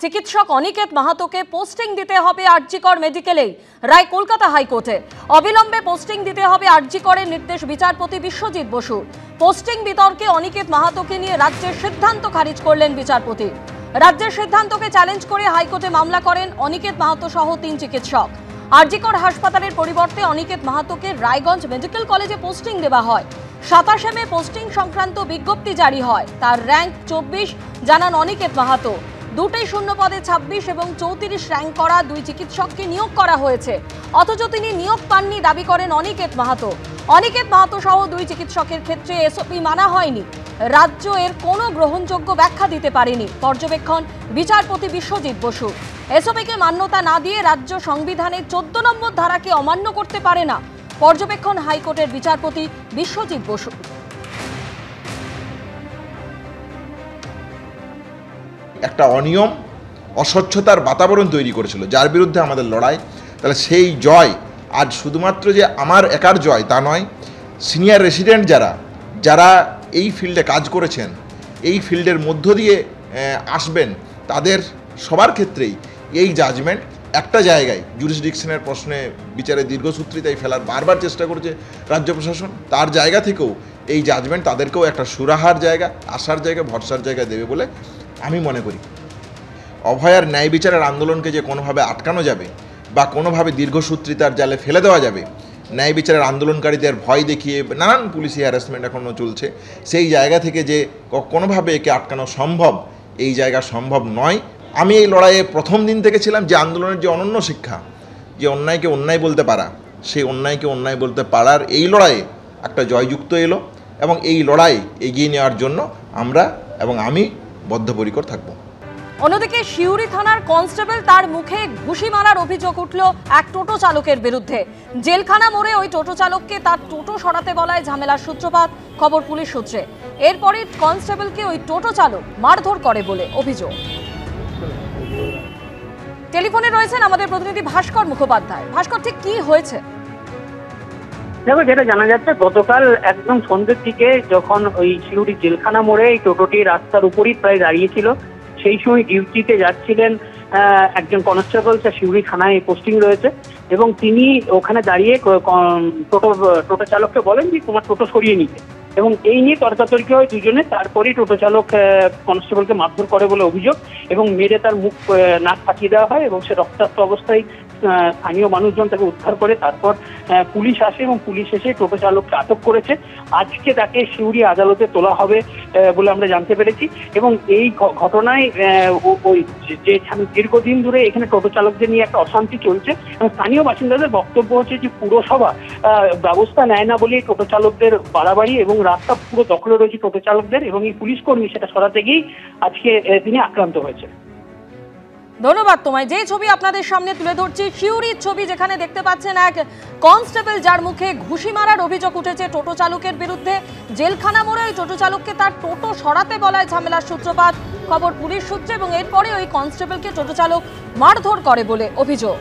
চিকিৎসক অনিকেত মাহাতোকে পোস্টিং দিতে হবে আরজিকর মেডিকেলে, রায় কলকাতা হাইকোর্টের। অবিলম্বে পোস্টিং দিতে হবে আরজিকরের নির্দেশ বিচারপতি বিশ্বজিৎ বসুর। পোস্টিং বিতর্কে অনিকেত মাহাতোকে নিয়ে রাজ্যের সিদ্ধান্ত খারিজ করলেন বিচারপতি। রাজ্যের সিদ্ধান্তকে চ্যালেঞ্জ করে হাইকোর্টে মামলা করেন অনিকেত মাহাতো সহ 3 চিকিৎসক। আরজিকর হাসপাতালের পরিবর্তে অনিকেত মাহাতোকে রায়গঞ্জ মেডিকেল কলেজে পোস্টিং দেওয়া হয়। 27 মে পোস্টিং সংক্রান্ত বিজ্ঞপ্তি জারি হয়। তার র্যাঙ্ক 24 জানান অনিকেত মাহাতো। দুটোই শূন্য পদে 26 এবং 34 র্যাঙ্ক করা 2 চিকিৎসককে নিয়োগ করা হয়েছে, অথচ তিনি নিয়োগ পাননি দাবি করেন অনিকেত মাহাতো। অনিকেত মাহাতো সহ 2 চিকিৎসকের ক্ষেত্রে এসওপি মানা হয়নি। রাজ্য এর কোনো গ্রহণযোগ্য ব্যাখ্যা দিতে পারেনি পর্যবেক্ষণ বিচারপতি বিশ্বজিৎ বসু। এসওপিকে মান্যতা না দিয়ে রাজ্য সংবিধানের 14 নম্বর ধারাকে অমান্য করতে পারে না পর্যবেক্ষণ হাইকোর্টের বিচারপতি বিশ্বজিৎ বসু। একটা অনিয়ম, অস্বচ্ছতার বাতাবরণ তৈরি করেছিল, যার বিরুদ্ধে আমাদের লড়াই। তাহলে সেই জয় আজ শুধুমাত্র যে আমার একার জয় তা নয়, সিনিয়র রেসিডেন্ট যারা এই ফিল্ডে কাজ করেছেন, এই ফিল্ডের মধ্য দিয়ে আসবেন, তাদের সবার ক্ষেত্রেই এই জাজমেন্ট একটা জায়গায় জুরিসডিকশনের প্রশ্নে বিচারে দীর্ঘসূত্রিতায় ফেলার বারবার চেষ্টা করেছে রাজ্য প্রশাসন। তার জায়গা থেকেও এই জাজমেন্ট তাদেরকেও একটা সুরাহার জায়গা, আশার জায়গা, ভরসার জায়গা দেবে বলে আমি মনে করি। অভয়ার ন্যায় বিচারের আন্দোলনকে যে কোনোভাবে আটকানো যাবে বা কোনোভাবে দীর্ঘসূত্রিতার জালে ফেলে দেওয়া যাবে, ন্যায় বিচারের আন্দোলনকারীদের ভয় দেখিয়ে নানান পুলিশি হ্যারাসমেন্ট এখনও চলছে, সেই জায়গা থেকে যে কোনোভাবে একে আটকানো সম্ভব, এই জায়গা সম্ভব নয়। আমি এই লড়াইয়ে প্রথম দিন থেকে ছিলাম যে আন্দোলনের যে অনন্য শিক্ষা, যে অন্যায়কে অন্যায় বলতে পারা, সেই অন্যায়কে অন্যায় বলতে পারার এই লড়াইয়ে একটা জয়যুক্ত এলো এবং এই লড়াই এগিয়ে নেওয়ার জন্য আমরা এবং আমি বদ্ধপরিকর থাকব। অন্যদিকে সিউড়ি থানার কনস্টেবল তার মুখে ঘুষি মারার অভিযোগ উঠল এক টোটো চালকের বিরুদ্ধে। জেলখানা মোড়ে ওই টোটো চালককে তার টোটো সরাতে বলায় ঝামেলার সূত্রপাত, খবর পুলিশ সূত্রে। এরপরে কনস্টেবলকে ওই টোটো চালক মারধর করে বলে অভিযোগ। টেলিফোনে রয়েছেন আমাদের প্রতিনিধি ভাস্কর মুখোপাধ্যায়। ভাস্কর, ঠিক কি হয়েছে? দেখো, যেটা জানা যাচ্ছে, গতকাল একদম সন্ধ্যের দিকে যখন ওই সিউড়ি জেলখানা মোড়ে এই টোটোটি রাস্তার উপরই প্রায় দাঁড়িয়েছিল, সেই সময় ডিউটিতে যাচ্ছিলেন একজন কনস্টেবল, সিউড়ি থানায় পোস্টিং রয়েছে, এবং তিনি ওখানে দাঁড়িয়ে টোটো চালককে বলেন যে তোমার টোটো সরিয়ে নিতে, এবং এই নিয়ে তর্কাতর্কি হয় দুজনে। তারপরেই টোটো চালক কনস্টেবলকে মারধর করে বলে অভিযোগ, এবং মেরে তার মুখ নাক ফাটিয়ে দেওয়া হয় এবং সে রক্তাক্ত অবস্থায় স্থানীয় মানুষজন তাকে উদ্ধার করে। তারপর পুলিশ আসে এবং পুলিশ এসে টোটো চালককে আটক করেছে। আজকে তাকে সিউড়ি আদালতে তোলা হবে বলে আমরা জানতে পেরেছি। এবং এই ঘটনায় ওই যে দীর্ঘদিন ধরে এখানে টোটো চালকদের নিয়ে একটা অশান্তি চলছে, এবং স্থানীয় বাসিন্দাদের বক্তব্য হচ্ছে যে পুরসভা ব্যবস্থা নেয় না বলে টোটো চালকদের বাড়াবাড়ি, এবং রাস্তা পুরো দখলে রয়েছে টোটো চালকদের, এবং এই পুলিশ কর্মী সেটা সরাতে গিয়েই আজকে তিনি আক্রান্ত হয়েছে। ধন্যবাদ তোমায়। যে ছবি আপনাদের সামনে তুলে ধরছি, সিউড়ির ছবি, যেখানে দেখতে পাচ্ছেন এক কনস্টেবল যার মুখে ঘুষি মারার অভিযোগ উঠেছে টোটো চালকের বিরুদ্ধে। জেলখানা মোড়ে ওই টোটো চালককে তার টোটো সরাতে বলায় ঝামেলার সূত্রপাত, খবর পুলিশ সূত্রে, এবং এরপরে ওই কনস্টেবলকে টোটো চালক মারধর করে বলে অভিযোগ।